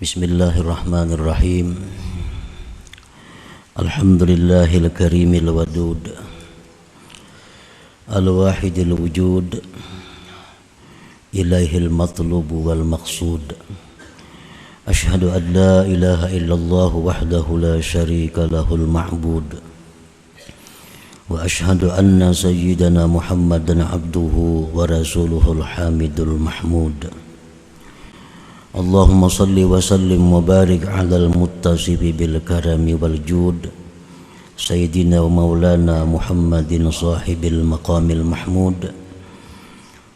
Bismillahirrahmanirrahim. Alhamdulillahil karimil wadud, al-wahidil wujud, ilaihil matlubu wal maqsud. Ashhadu an la ilaha illallah wahdahu la syarika lahul ma'bud, wa ashhadu anna sayyidana Muhammadan abduhu wa rasuluhul hamidul mahmud. Allahumma salli wa sallim wa barik ala al-muttasibi bil karami wal jud, Sayyidina wa maulana Muhammadin sahibil maqamil mahmud,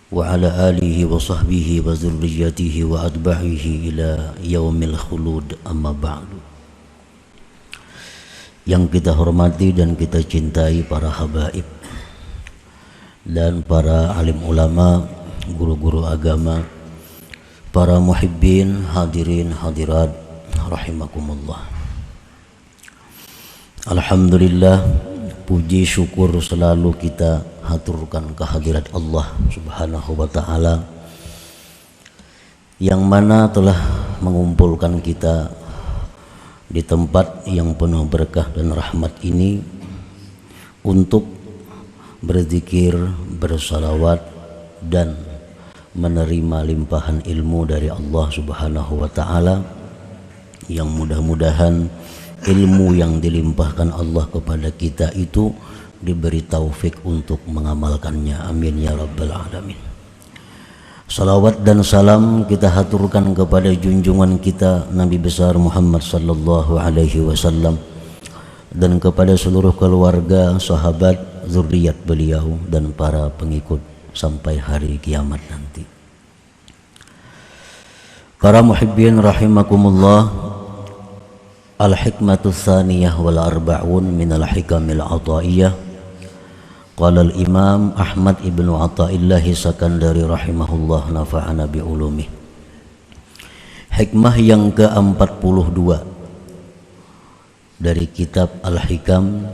wa ala alihi wa sahbihi wa zurriyatihi wa adba'ihi ila yaumil khulud, amma ba'du. Yang kita hormati dan kita cintai para habaib dan para alim ulama, guru-guru agama, para muhibbin, hadirin, hadirat, rahimakumullah. Alhamdulillah, puji syukur selalu kita haturkan kehadirat Allah subhanahu wa ta'ala, yang mana telah mengumpulkan kita di tempat yang penuh berkah dan rahmat ini untuk berzikir, bersalawat, dan menerima limpahan ilmu dari Allah subhanahu wa ta'ala, yang mudah-mudahan ilmu yang dilimpahkan Allah kepada kita itu diberi taufik untuk mengamalkannya. Amin ya rabbal alamin. Salawat dan salam kita haturkan kepada junjungan kita Nabi besar Muhammad sallallahu alaihi wasallam, dan kepada seluruh keluarga, sahabat, zuriat beliau, dan para pengikut sampai hari kiamat nanti. Para muhibbin rahimakumullah, al-hikmatu tsaniyah wal arba'un minal hikamil ataiyah. Qala al-imam Ahmad ibnu Athaillah Sakandari rahimahullah, nafa'ana bi ulumih. Hikmah yang ke-42 dari kitab Al-Hikam,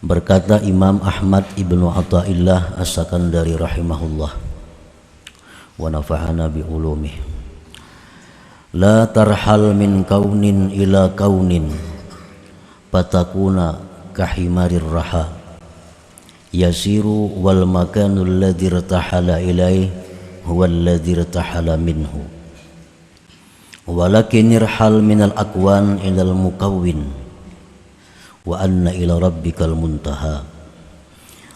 berkata Imam Ahmad ibnu Athaillah As-Sakandari rahimahullah, wa nafa'ana bi ulumih. La tarhal min kaunin ila kaunin patakuna kahimarir raha, yasiru wal makanul ladzi irtahala ilaih huwa alladzi irtahala minhu, walakin irhal minal akwan ilal mukawwin wa anna ila rabbikal muntaha.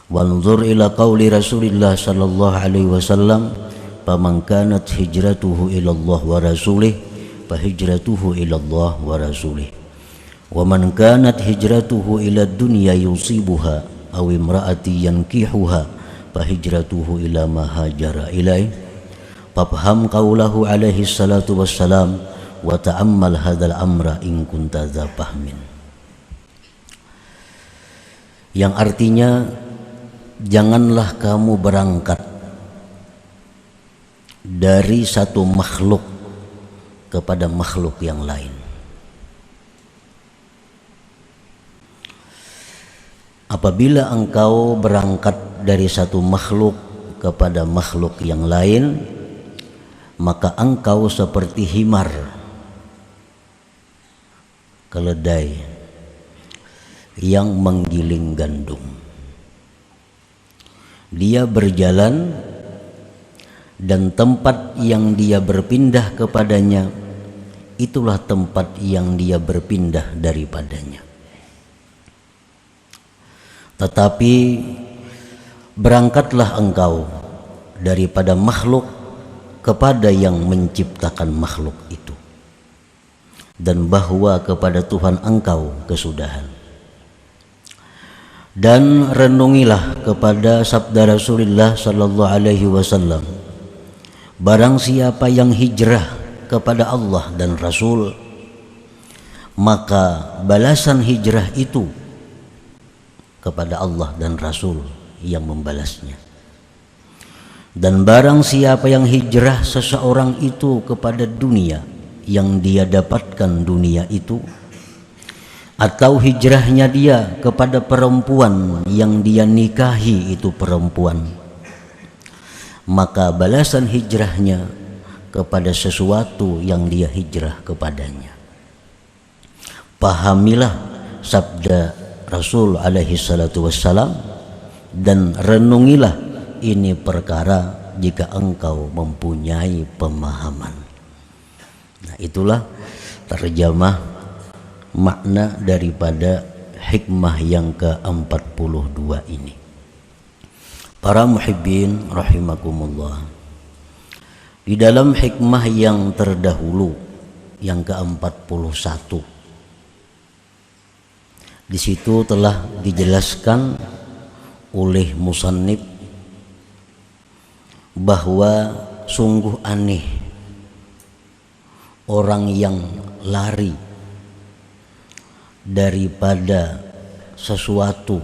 Wanzur ila qawli Rasulillah sallallahu alaihi wasallam, faman kanat hijratuhu ila Allah wa rasulih fa hijratuhu ila Allah wa rasulih, wa man kanat hijratuhu ila dunya yusibuha aw imraati yankihuha fa hijratuhu ila ma hajara ilaih. Fafham qawlahu alaihi salatu wassalam wa ta'ammal hadzal amra in kunta dza fahmin. Yang artinya, janganlah kamu berangkat dari satu makhluk kepada makhluk yang lain. Apabila engkau berangkat dari satu makhluk kepada makhluk yang lain, maka engkau seperti himar, keledai yang menggiling gandum. Dia berjalan, dan tempat yang dia berpindah kepadanya itulah tempat yang dia berpindah daripadanya. Tetapi berangkatlah engkau daripada makhluk kepada yang menciptakan makhluk itu, dan bahwa kepada Tuhan engkau kesudahan. Dan renungilah kepada sabda Rasulullah sallallahu alaihi wasallam, barang siapa yang hijrah kepada Allah dan Rasul, maka balasan hijrah itu kepada Allah dan Rasul yang membalasnya. Dan barang siapa yang hijrah seseorang itu kepada dunia, yang dia dapatkan dunia itu, atau hijrahnya dia kepada perempuan yang dia nikahi itu perempuan, maka balasan hijrahnya kepada sesuatu yang dia hijrah kepadanya. Pahamilah sabda Rasul alaihi salatu wassalam dan renungilah ini perkara jika engkau mempunyai pemahaman. Nah, itulah terjemah makna daripada hikmah yang ke-42 ini. Para muhibbin rahimakumullah, di dalam hikmah yang terdahulu yang ke-41, di situ telah dijelaskan oleh musannif bahwa sungguh aneh orang yang lari daripada sesuatu,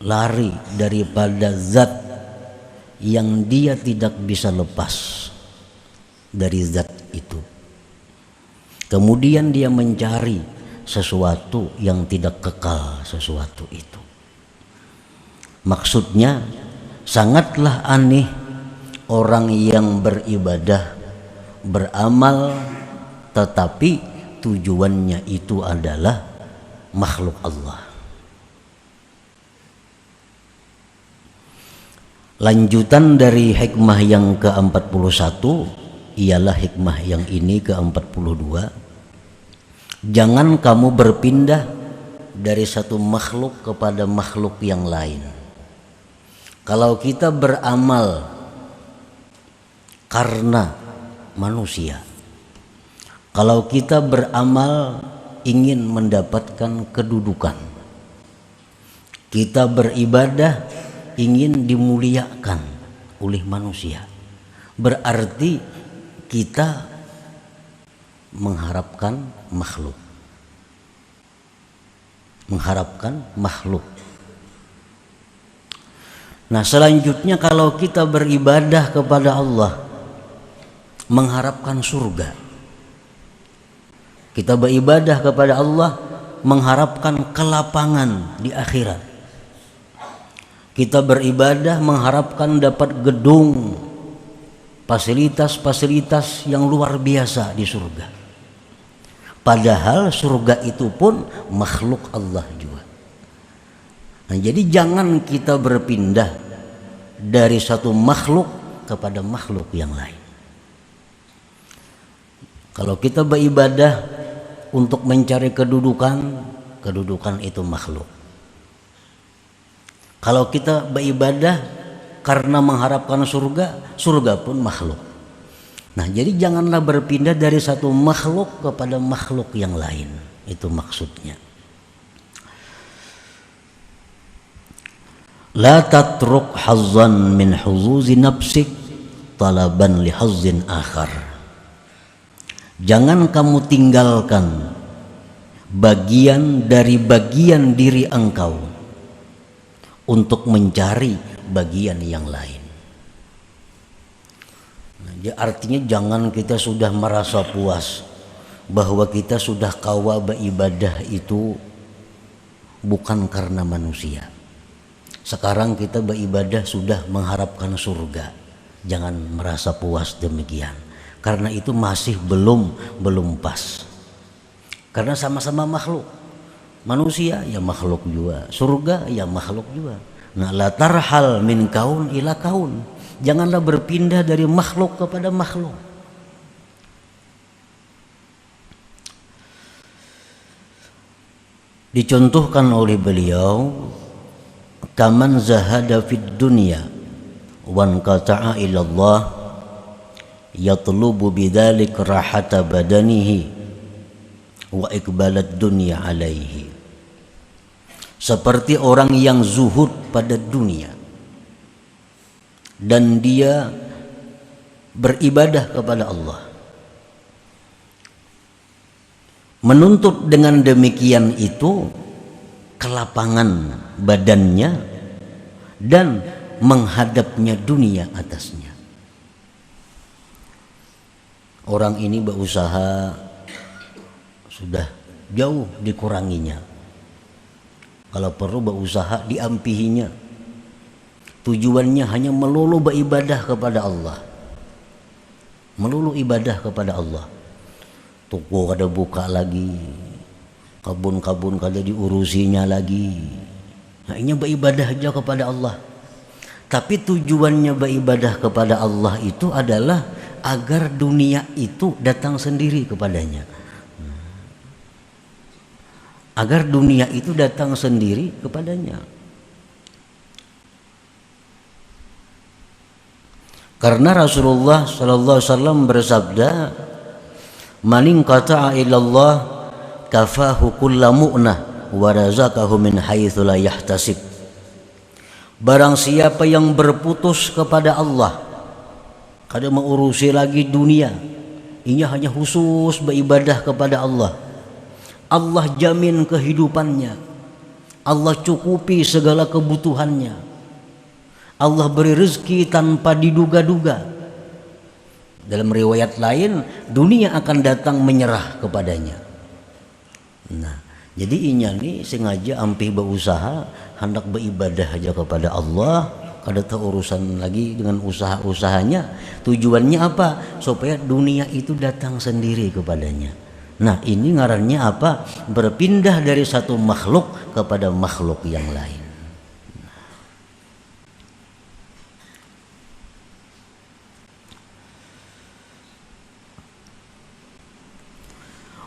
lari daripada zat yang dia tidak bisa lepas dari zat itu. Kemudian dia mencari sesuatu yang tidak kekal sesuatu itu. Maksudnya sangatlah aneh orang yang beribadah, beramal, tetapi tujuannya itu adalah makhluk Allah. Lanjutan dari hikmah yang ke-41 ialah hikmah yang ini ke-42. Jangan kamu berpindah dari satu makhluk kepada makhluk yang lain. Kalau kita beramal karena manusia, kalau kita beramal ingin mendapatkan kedudukan, kita beribadah ingin dimuliakan oleh manusia, berarti kita mengharapkan makhluk. Nah, selanjutnya kalau kita beribadah kepada Allah mengharapkan surga, kita beribadah kepada Allah mengharapkan kelapangan di akhirat, kita beribadah mengharapkan dapat gedung, fasilitas-fasilitas yang luar biasa di surga. Padahal surga itu pun makhluk Allah juga. Nah, jadi jangan kita berpindah dari satu makhluk kepada makhluk yang lain. Kalau kita beribadah untuk mencari kedudukan itu makhluk. Kalau kita beribadah karena mengharapkan surga pun makhluk. Nah, jadi janganlah berpindah dari satu makhluk kepada makhluk yang lain. Itu maksudnya. La tatruk hazzan min huzuzi nafsik talaban li hazzin akhar. Jangan kamu tinggalkan bagian dari bagian diri engkau untuk mencari bagian yang lain. Nah, artinya jangan kita sudah merasa puas bahwa kita sudah kawa beribadah itu bukan karena manusia. Sekarang kita beribadah sudah mengharapkan surga. Jangan merasa puas demikian, karena itu masih belum pas. Karena sama-sama makhluk. Manusia ya makhluk juga, surga ya makhluk juga. Nah, la tarhal min kaun ila kaun. Janganlah berpindah dari makhluk kepada makhluk. Dicontohkan oleh beliau, kaman zahada fid dunya wan qata'a ila Allah yatlubu bidzalik rahata badanihi wa iqbalad dunya alaihi. Seperti orang yang zuhud pada dunia dan dia beribadah kepada Allah, menuntut dengan demikian itu kelapangan badannya dan menghadapnya dunia atasnya. Orang ini berusaha sudah jauh dikuranginya. Kalau perlu berusaha diampihinya. Tujuannya hanya melulu beribadah kepada Allah. melulu ibadah kepada Allah. Toko kada buka lagi, kabun-kabun kada diurusinya lagi. Nah, ini beribadah aja kepada Allah. Tapi tujuannya beribadah kepada Allah itu adalah agar dunia itu datang sendiri kepadanya. Agar dunia itu datang sendiri kepadanya. Karena Rasulullah sallallahu alaihi wasallam bersabda, "Man inqata'a ilallah kafahu kullu mu'nah wa razaqahu min haitsu la yahtasib." Barang siapa yang berputus kepada Allah, kada mengurusi lagi dunia, ini hanya khusus beribadah kepada Allah. Allah jamin kehidupannya, Allah cukupi segala kebutuhannya, Allah beri rezeki tanpa diduga-duga. Dalam riwayat lain, dunia akan datang menyerah kepadanya. Nah, jadi inya nih sengaja ampih berusaha hendak beribadah aja kepada Allah, kada tahu urusan lagi dengan usaha-usahanya. Tujuannya apa? Supaya dunia itu datang sendiri kepadanya. Nah, ini ngarannya apa? Berpindah dari satu makhluk kepada makhluk yang lain.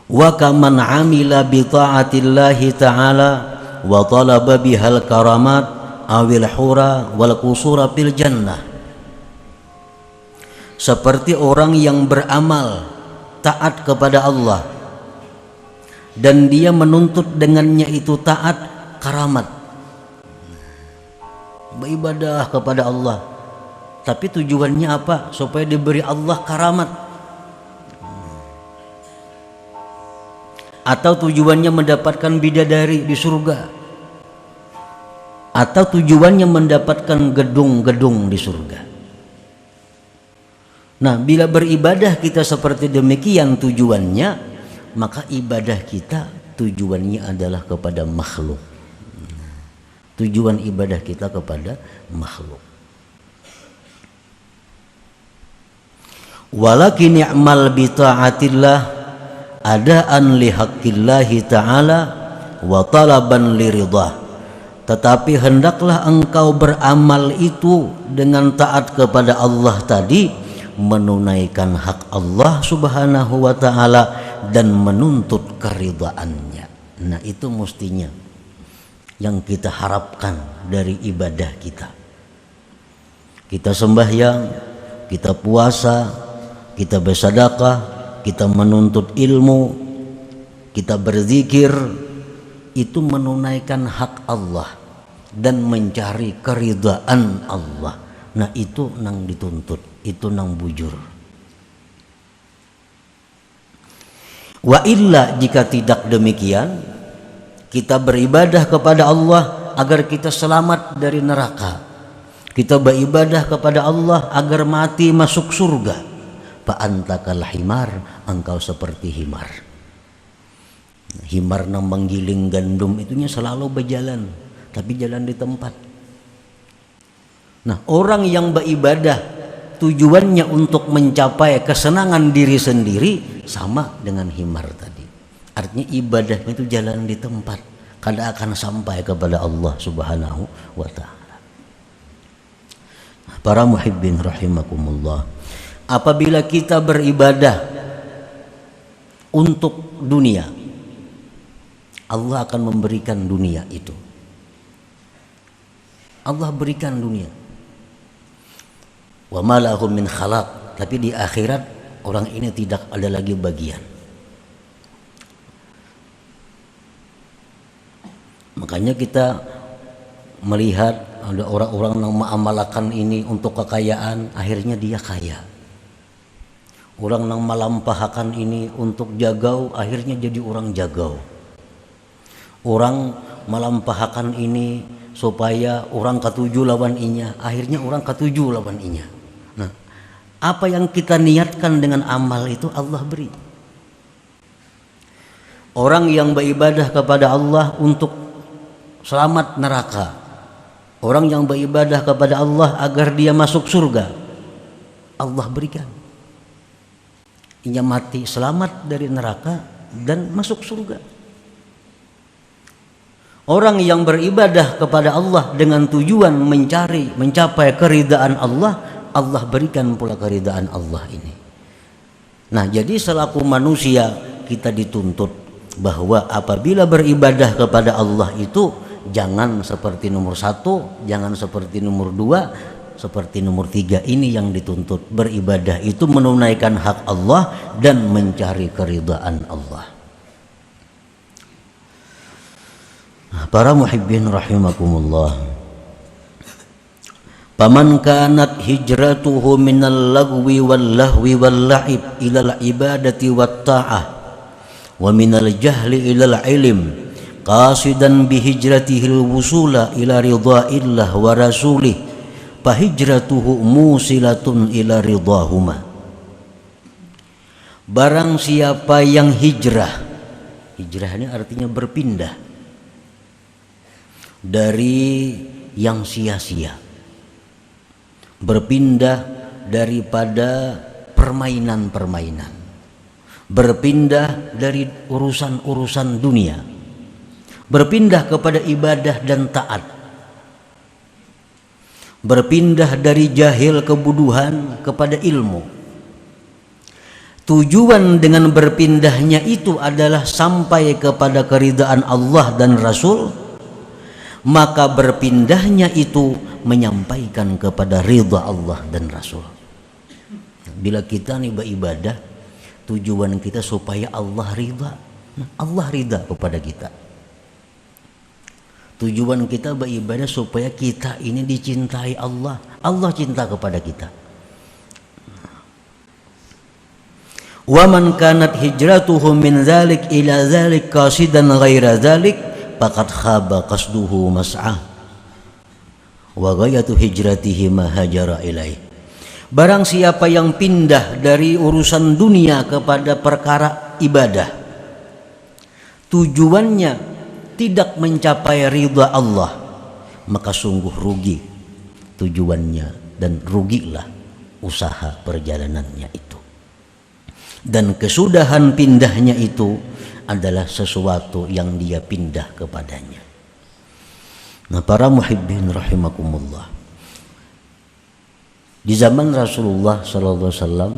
Wa kaman amila bi ta'atillahi ta'ala wa talaba bihal karamat awil hura wal qusura fil jannah. Seperti orang yang beramal taat kepada Allah dan dia menuntut dengannya itu taat karamat, beribadah kepada Allah, tapi tujuannya apa? Supaya diberi Allah karamat, atau tujuannya mendapatkan bidadari di surga, atau tujuannya mendapatkan gedung-gedung di surga. Nah, bila beribadah kita seperti demikian tujuannya, maka ibadah kita tujuannya adalah kepada makhluk. Tujuan ibadah kita kepada makhluk. Walakin i'mal bi ta'atillah adaan li haqqillahi ta'ala wa talaban li ridha. Tetapi hendaklah engkau beramal itu dengan taat kepada Allah tadi, menunaikan hak Allah subhanahu wa ta'ala dan menuntut keridhaannya. Nah, itu mestinya yang kita harapkan dari ibadah kita. Kita sembahyang, kita puasa, kita bersedekah, kita menuntut ilmu, kita berzikir, itu menunaikan hak Allah dan mencari keridhaan Allah. Nah, itu nang dituntut, itu nang bujur. Wa illa, jika tidak demikian, kita beribadah kepada Allah agar kita selamat dari neraka, kita beribadah kepada Allah agar mati masuk surga, fa antakal himar, engkau seperti himar. Himar nang menggiling gandum itunya selalu berjalan, tapi jalan di tempat. Nah, orang yang beribadah tujuannya untuk mencapai kesenangan diri sendiri sama dengan himar tadi. Artinya ibadahnya itu jalan di tempat, kada akan sampai kepada Allah subhanahu wa ta'ala. Para muhibbin rahimakumullah, apabila kita beribadah untuk dunia, Allah akan memberikan dunia itu. Allah berikan dunia. Wa ma lahum min khalaq, tapi di akhirat orang ini tidak ada lagi bagian. Makanya kita melihat ada orang-orang yang mengamalkan ini untuk kekayaan, akhirnya dia kaya. Orang yang melampahkan ini untuk jagau, akhirnya jadi orang jagau. Orang melampahkan ini supaya orang ketujuh lawan inya, akhirnya orang ketujuh lawan inya. Nah, apa yang kita niatkan dengan amal itu Allah beri. Orang yang beribadah kepada Allah untuk selamat neraka, orang yang beribadah kepada Allah agar dia masuk surga, Allah berikan. ia mati selamat dari neraka dan masuk surga. Orang yang beribadah kepada Allah dengan tujuan mencapai keridaan Allah, Allah berikan pula keridaan Allah ini. Nah, jadi selaku manusia kita dituntut bahwa apabila beribadah kepada Allah itu jangan seperti nomor 1, jangan seperti nomor 2, seperti nomor 3. Ini yang dituntut. Beribadah itu menunaikan hak Allah dan mencari keridaan Allah. Para muhibbin rahimakumullah, faman kanat hijratuhu minal lagwi wal lahwi wal la'ib ilal ibadati wat ta'ah wa minal jahli ilal ilm qasidan bihijratihil wusula ila ridhaillah wa rasulih fahijratuhu musilatun ila ridhahuma. Barang siapa yang hijrah ini artinya berpindah dari yang sia-sia, berpindah daripada permainan-permainan, berpindah dari urusan-urusan dunia, berpindah kepada ibadah dan taat, berpindah dari jahil kebodohan kepada ilmu. Tujuan dengan berpindahnya itu adalah sampai kepada keridaan Allah dan Rasul, maka berpindahnya itu menyampaikan kepada ridha Allah dan Rasul. Bila kita nih beribadah, tujuan kita supaya Allah ridha, Allah ridha kepada kita. Tujuan kita beribadah supaya kita ini dicintai Allah, Allah cinta kepada kita. Wa man kanat hijratuhu min dzalik ila dzalik qasidan ghaira dzalik faqad khaba qasduhu mas'ah wa ghayatu hijratihi ma hajara ilaih. Barang siapa yang pindah dari urusan dunia kepada perkara ibadah, tujuannya tidak mencapai ridha Allah, maka sungguh rugi tujuannya dan rugilah usaha perjalanannya itu. Dan kesudahan pindahnya itu adalah sesuatu yang dia pindah kepadanya. Nah, para muhibbin rahimakumullah, di zaman Rasulullah SAW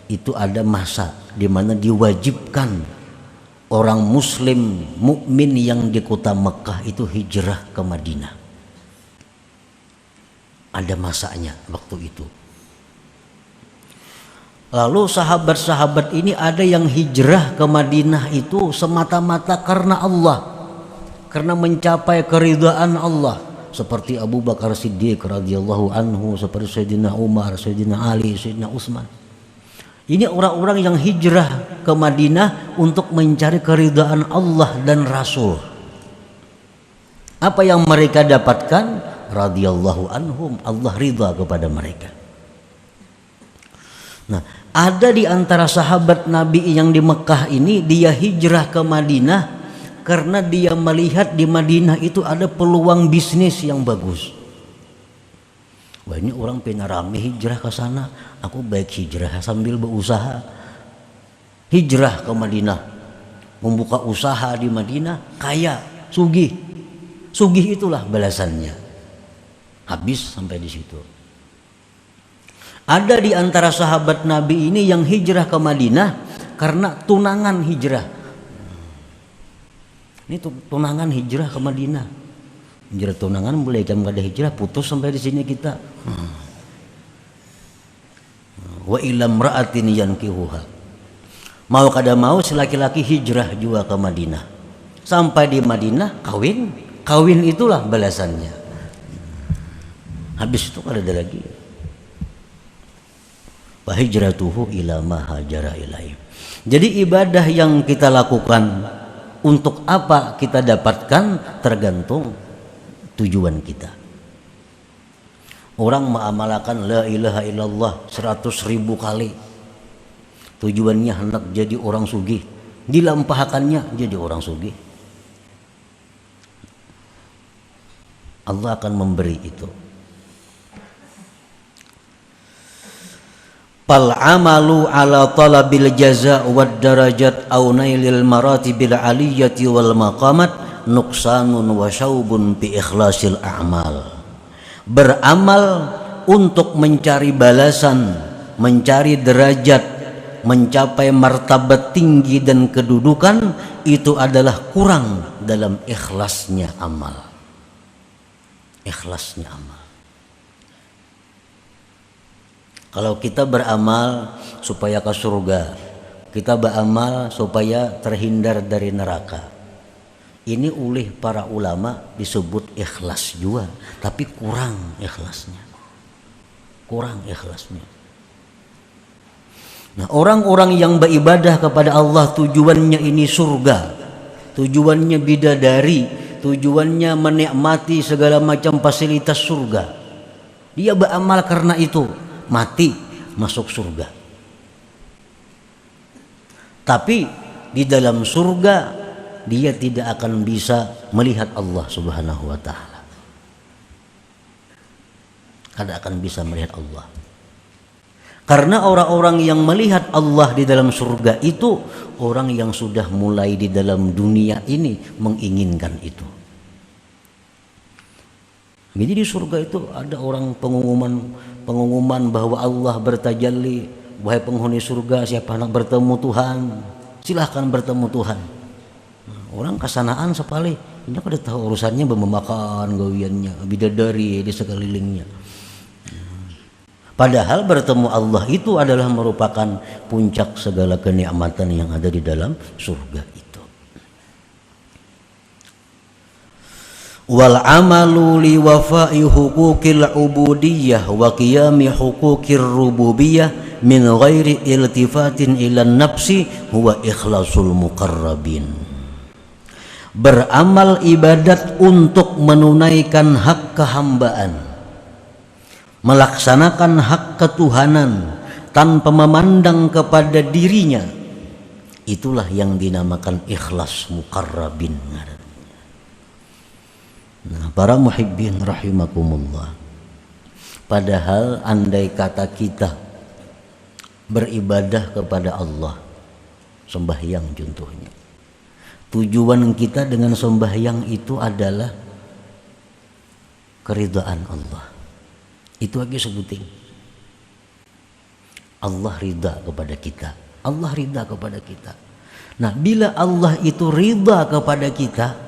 itu ada masa di mana diwajibkan orang muslim mukmin yang di kota Mekah itu hijrah ke Madinah. Ada masanya waktu itu. Lalu sahabat-sahabat ini ada yang hijrah ke Madinah itu semata-mata karena Allah, karena mencapai keridhaan Allah, seperti Abu Bakar Siddiq radhiyallahu anhu, seperti Sayyidina Umar, Sayyidina Ali, Sayyidina Utsman. Ini orang-orang yang hijrah ke Madinah untuk mencari keridhaan Allah dan Rasul. Apa yang mereka dapatkan? Radhiyallahu anhum, Allah ridha kepada mereka. Nah, ada di antara sahabat Nabi yang di Mekah ini, dia hijrah ke Madinah karena dia melihat di Madinah itu ada peluang bisnis yang bagus. Wah, ini orang pengen rame hijrah ke sana, aku baik hijrah sambil berusaha. Hijrah ke Madinah, membuka usaha di Madinah, kaya, sugih. Sugih itulah balasannya. Habis sampai di situ. Ada di antara sahabat Nabi ini yang hijrah ke Madinah karena tunangan hijrah. Ini tunangan hijrah ke Madinah. Hijrah tunangan boleh jam kada hijrah putus sampai di sini kita. Wa ila imra'atin yankihuha. Mau kada mau si laki-laki hijrah juga ke Madinah. Sampai di Madinah kawin. Kawin itulah balasannya. Habis itu kada ada lagi. Hijratuhu ila ma hajara ilaih. Jadi ibadah yang kita lakukan untuk apa kita dapatkan tergantung tujuan kita. Orang mengamalkan la ilaha illallah 100.000 kali, tujuannya hendak jadi orang sugih, dilampahkannya jadi orang sugih, Allah akan memberi itu. Fal amalu ala talabil jaza wad darajat au nailil maratibil aliyati wal maqamat nuqsanun wa syaubun bi ikhlasil a'mal. Beramal untuk mencari balasan, mencari derajat, mencapai martabat tinggi dan kedudukan, itu adalah kurang dalam ikhlasnya amal. Ikhlasnya amal. Kalau kita beramal supaya ke surga, kita beramal supaya terhindar dari neraka, ini oleh para ulama disebut ikhlas juga, tapi kurang ikhlasnya. Kurang ikhlasnya. Nah, orang-orang yang beribadah kepada Allah tujuannya ini surga, tujuannya bidadari, tujuannya menikmati segala macam fasilitas surga. Dia beramal karena itu, mati masuk surga. Tapi di dalam surga dia tidak akan bisa melihat Allah Subhanahu wa taala. Tidak akan bisa melihat Allah. Karena orang-orang yang melihat Allah di dalam surga itu orang yang sudah mulai di dalam dunia ini menginginkan itu. Jadi di surga itu ada orang pengumuman bahwa Allah bertajalli, wahai penghuni surga, siapa hendak bertemu Tuhan, silahkan bertemu Tuhan. Orang kesanaan sekali, ini kada tahu urusannya memakan gawiannya, bidadari di sekelilingnya. Padahal bertemu Allah itu adalah merupakan puncak segala kenikmatan yang ada di dalam surga itu. Wal amalu li wafa'i huquqil ubudiyah wa qiyami huquqir rububiyah min ghairi iltifatin ila nafsi huwa ikhlasul muqarrabin. Beramal ibadat untuk menunaikan hak kehambaan, melaksanakan hak ketuhanan tanpa memandang kepada dirinya, itulah yang dinamakan ikhlas muqarrabin. Nah, para muhibbin rahimakumullah, padahal andai kata kita beribadah kepada Allah, sembahyang contohnya, tujuan kita dengan sembahyang itu adalah keridhaan Allah. Itu aja sebuting. Allah ridha kepada kita. Allah ridha kepada kita. Nah, bila Allah itu ridha kepada kita,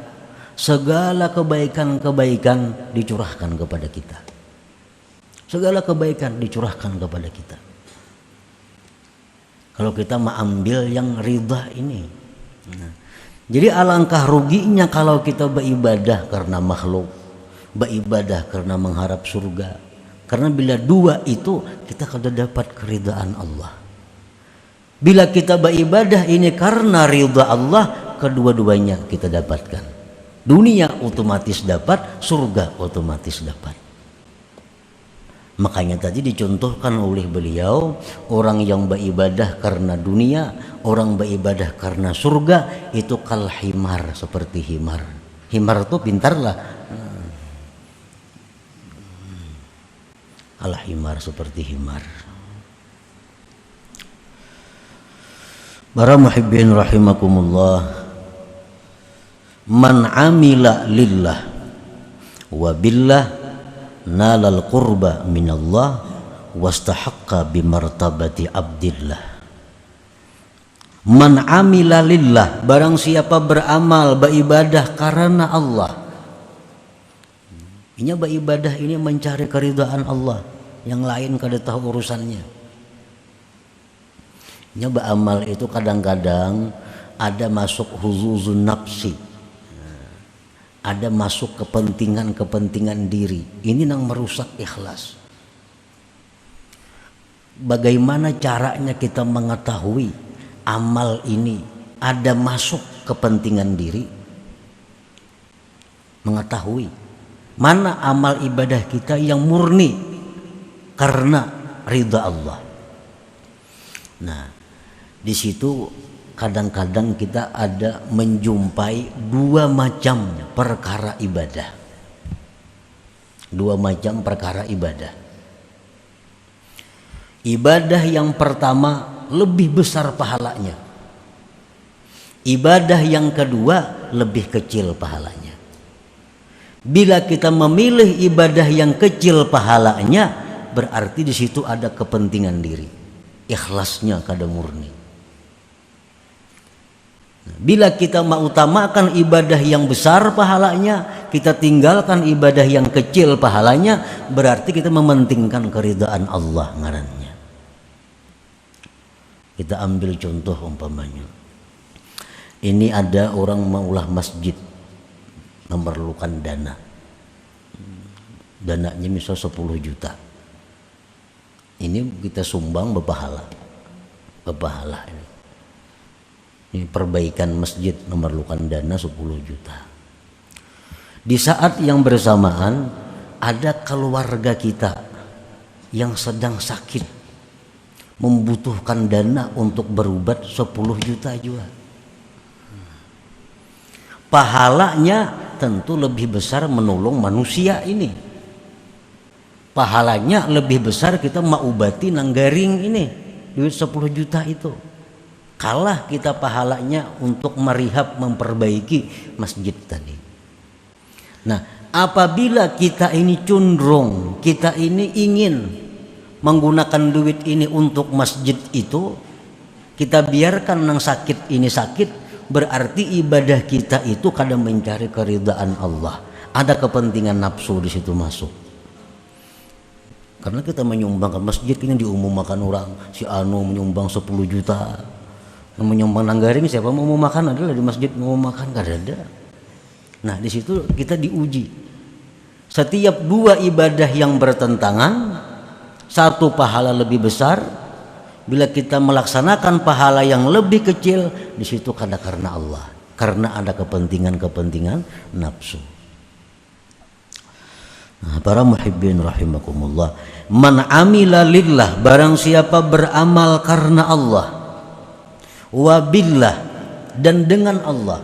segala kebaikan-kebaikan dicurahkan kepada kita. Segala kebaikan dicurahkan kepada kita. Kalau kita mengambil yang ridha ini. Nah, jadi alangkah ruginya kalau kita beribadah karena makhluk, beribadah karena mengharap surga. Karena bila dua itu kita sudah dapat keridhaan Allah. Bila kita beribadah ini karena ridha Allah, kedua-duanya kita dapatkan. Dunia otomatis dapat, surga otomatis dapat. Makanya tadi dicontohkan oleh beliau, orang yang beribadah karena dunia, orang beribadah karena surga, itu kal himar, seperti himar. Himar itu pintarlah. Al-himar, seperti himar. Para muhibbin rahimakumullah, man amila lillah wa billah nalal qurba minallah wastahaqqa bimartabati abdillah. Man amila lillah, barang siapa beramal, beribadah karena Allah. Ini beribadah ini mencari keridhaan Allah, yang lain kada tahu urusannya. Ini beramal itu kadang-kadang ada masuk huzuzun nafsi, ada masuk kepentingan-kepentingan diri. Ini yang merusak ikhlas. Bagaimana caranya kita mengetahui amal ini ada masuk kepentingan diri? Mengetahui mana amal ibadah kita yang murni karena ridha Allah. Nah, di situ kadang-kadang kita ada menjumpai dua macam perkara ibadah. Dua macam perkara ibadah. Ibadah yang pertama lebih besar pahalanya. Ibadah yang kedua lebih kecil pahalanya. Bila kita memilih ibadah yang kecil pahalanya, berarti di situ ada kepentingan diri. Ikhlasnya kada murni. Bila kita mengutamakan ibadah yang besar pahalanya, kita tinggalkan ibadah yang kecil pahalanya, berarti kita mementingkan keridhaan Allah ngarannya. Kita ambil contoh umpamanya. Ini ada orang maulah masjid, memerlukan dana. Dananya misal 10 juta. Ini kita sumbang berpahala. Berpahala ini. Ini perbaikan masjid memerlukan dana 10 juta. Di saat yang bersamaan ada keluarga kita yang sedang sakit, membutuhkan dana untuk berobat 10 juta juga. Pahalanya tentu lebih besar menolong manusia ini. Pahalanya lebih besar kita mengobati nanggaring ini, duit 10 juta itu. Kalah kita pahalanya untuk merihab, memperbaiki masjid tadi. Nah, apabila kita ini cenderung, kita ini ingin menggunakan duit ini untuk masjid itu, kita biarkan yang sakit ini sakit, berarti ibadah kita itu kadang mencari keridhaan Allah. Ada kepentingan nafsu di situ masuk. Karena kita menyumbangkan masjid ini diumumkan orang, si anu menyumbang 10 juta. Yang menyumbang nanggaring siapa mau makan adalah di masjid mau makan, gak ada. Nah, di situ kita diuji. Setiap dua ibadah yang bertentangan, satu pahala lebih besar, bila kita melaksanakan pahala yang lebih kecil, di situ karena Allah, karena ada kepentingan-kepentingan nafsu. Nah, para muhibbin rahimakumullah, man amila lillah, barang siapa beramal karena Allah, wabillah, dan dengan Allah.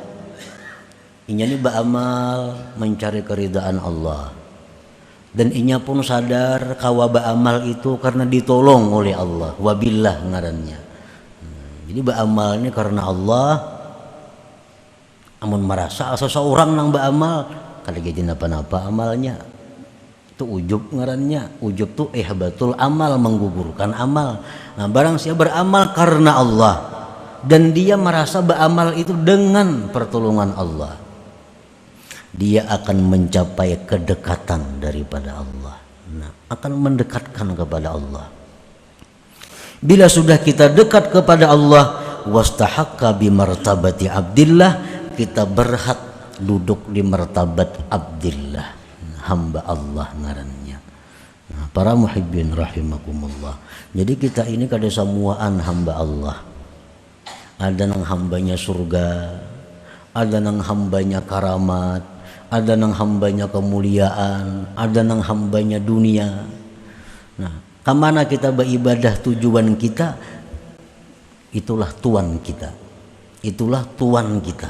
Inya ini beramal mencari keridhaan Allah, dan inya pun sadar kawa beramal itu karena ditolong oleh Allah, wabillah ngarannya. Jadi beramal ini karena Allah. Amun merasa seseorang nang beramal kada jadi napa-napa amalnya, itu ujub ngarannya. Ujub tuh ihbatul amal, menggugurkan amal. Nah, barang siapa beramal karena Allah dan dia merasa beramal itu dengan pertolongan Allah, dia akan mencapai kedekatan daripada Allah. Nah, akan mendekatkan kepada Allah. Bila sudah kita dekat kepada Allah, wastahaqqa bi martabati abdillah, kita berhak duduk di martabat abdillah, hamba Allah ngarannya. Nah, para muhibbin rahimakumullah. Jadi kita ini kada semuaan hamba Allah. Ada nang hambanya surga, ada nang hambanya karamat, ada nang hambanya kemuliaan, ada nang hambanya dunia. Nah, kemana kita beribadah tujuan kita, itulah tuan kita, itulah tuan kita.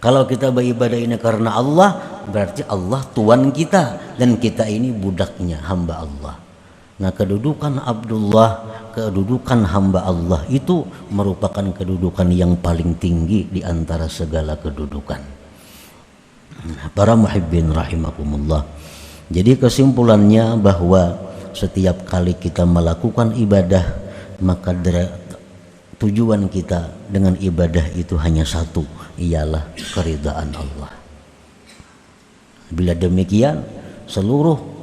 Kalau kita beribadah ini karena Allah, berarti Allah tuan kita dan kita ini budaknya, hamba Allah. Nah, kedudukan Abdullah, kedudukan hamba Allah itu merupakan kedudukan yang paling tinggi di antara segala kedudukan. Para muhibbin rahimakumullah. Jadi kesimpulannya bahwa setiap kali kita melakukan ibadah, maka tujuan kita dengan ibadah itu hanya satu, ialah keridhaan Allah. Bila demikian, seluruh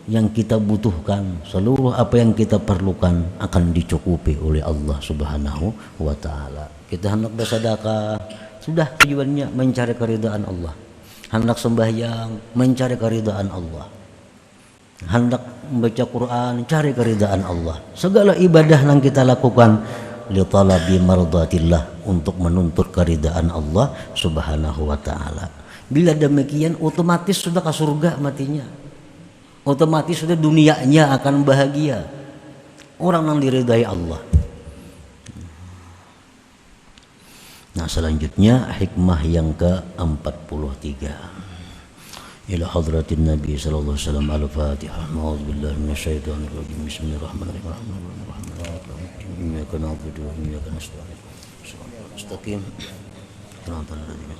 yang kita butuhkan, seluruh apa yang kita perlukan akan dicukupi oleh Allah Subhanahu wa taala. Kita hendak bersedekah, sudah tujuannya mencari keridhaan Allah. Hendak sembahyang, mencari keridhaan Allah. Hendak membaca Quran, cari keridhaan Allah. Segala ibadah yang kita lakukan li talabi mardatillah, untuk menuntut keridhaan Allah Subhanahu wa taala. Bila demikian otomatis sudah ke surga matinya. Otomatis sudah dunianya akan bahagia. Orang yang diridai Allah. Nah, selanjutnya hikmah yang ke-43. Ila hadratin Nabi sallallahu alaihi wasallam al-Fatihah. A'udzubillahi minasyaitonir rajim. Bismillahirrahmanirrahim. إياك نعبد وإياك نستعين مستقيم صراط الذين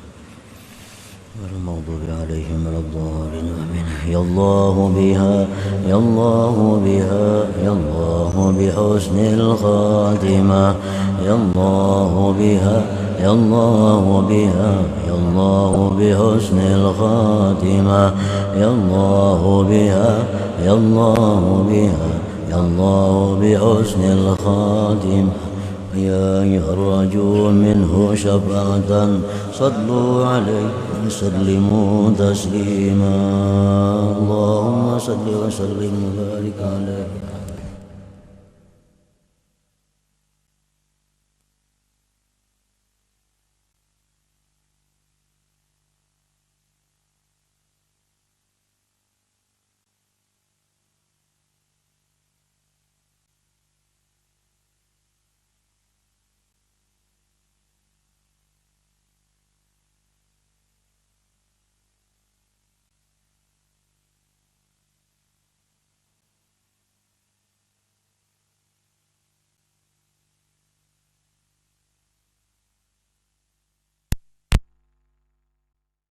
غير المغضوب عليهم ولا الضالين آمين. يا الله بها يا الله بها يا الله بحسن الخاتمة يا الله بها يا الله بها يا الله بحسن الخاتمة يا الله بها يا الله بها يا الله بحسن الخاتمة يا أيها الرجل منه شفاعة صلوا عليه وسلموا تسليما اللهم صل وسلم وبارك عليه